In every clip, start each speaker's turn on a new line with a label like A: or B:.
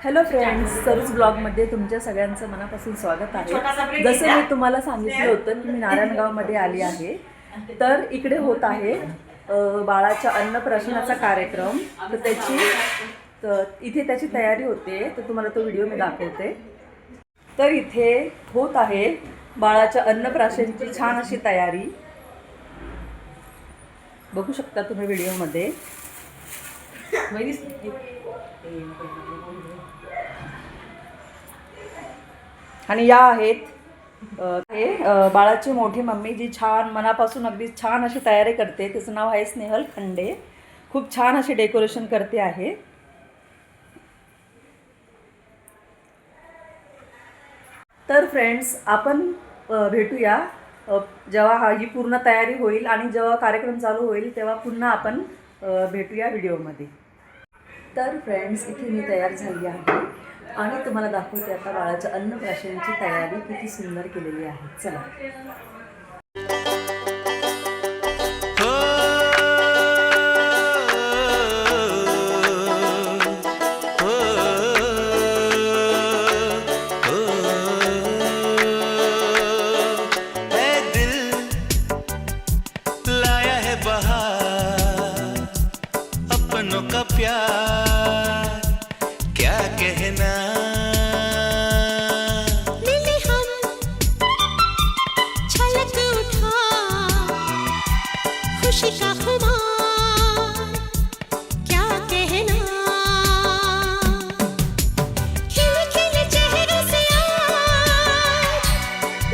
A: Hello friends, सरूज ब्लॉगमध्ये तुमच्या सगळ्यांचं मनापासून स्वागत आहे। जसं मी तुम्हाला सांगितलं होतं की मी नारायणगावमध्ये आली आहे, तर इकडे होत आहे बाळाच्या अन्नप्राशनाचा कार्यक्रम। तर इथे त्याची तयारी होते, तर तुम्हाला तो व्हिडिओ मी दाखवते। तर इथे होत आहे बाळाच्या अन्नप्राशनाची छान अशी तयारी, बघू शकता तुम्ही व्हिडिओमध्ये। आणि या आहेत बाळाची मोठी मम्मी, जी छान मनापासून अगदी छान अशी तयारी करते। तिचं नाव आहे स्नेहल खंडे। खूप छान अशी डेकोरेशन करते आहे। तर फ्रेंड्स, आपण भेटूया जेव्हा ही पूर्ण तयारी होईल आणि जेव्हा कार्यक्रम चालू होईल तेव्हा पुन्हा आपण भेटूया व्हिडिओमध्ये। तर फ्रेंड्स, इथे मी तयार झाली आहे आणि तुम्हाला दाखवते आता बाळाच्या अन्नप्राशनाची तयारी किती सुंदर केलेली आहे। चला।
B: अपनों का प्यार क्या कहना,
C: मिले हम छलक उठा खुशी का खुमार क्या कहना, खिले खिले चेहरों से आज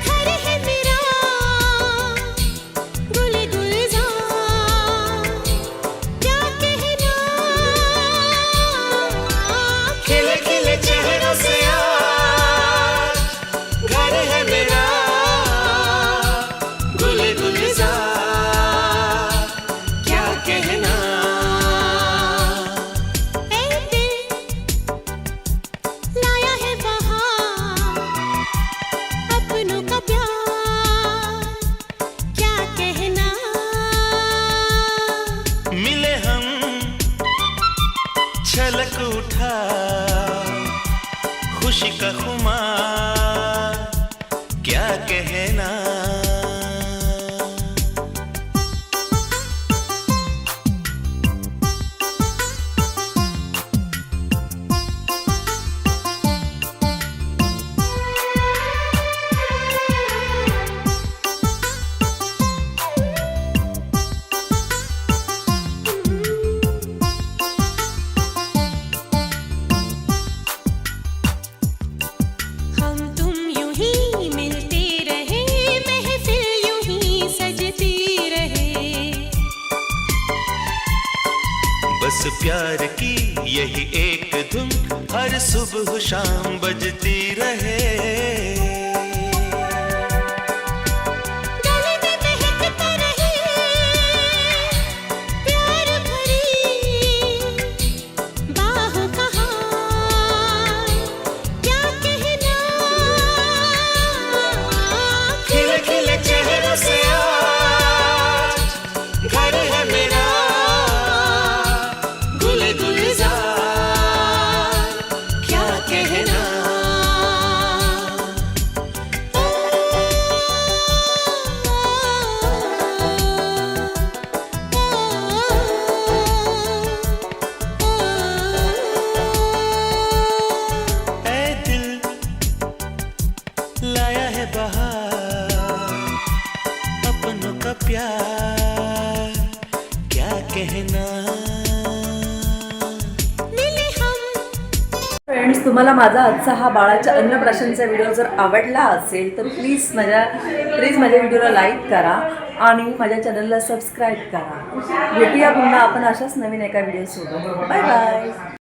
C: घर है मेरा गुल गुलजार क्या कहना,
B: खिले खिले चेहरों से आज घर है मेरा गुल गुलजार क्या कहना।
C: ऐ दिल लाया है बहार अपनों का प्यार क्या कहना,
B: मिले हम छलक उठा खुशी का खुमार क्या कहना।
C: हम तुम यूं ही मिलते रहे, महफिल यूं ही सजती रहे,
B: बस प्यार की यही एक धुन हर सुबह शाम बजती रहे।
C: गले में महकता रहे प्यार भरी बाहों का हार क्या कहना,
B: खिले खिले चेहरों से आज घर है मेरा गुल गुलजार क्या कहना। ऐ दिल लाया है बहार अपनों का प्यार क्या कहना।
C: मिले हम
A: फ्रेंड्स, तुम्हाला माझा आजचा हा बाळाच्या अन्नप्राशनाचा व्हिडिओ जर आवडला असेल तर प्लीज माझ्या व्हिडिओला लाईक करा आणि माझ्या चॅनलला सबस्क्राईब करा। भेटूया पुन्हा आपण अशाच नवीन एका व्हिडिओसोबत। Bye bye.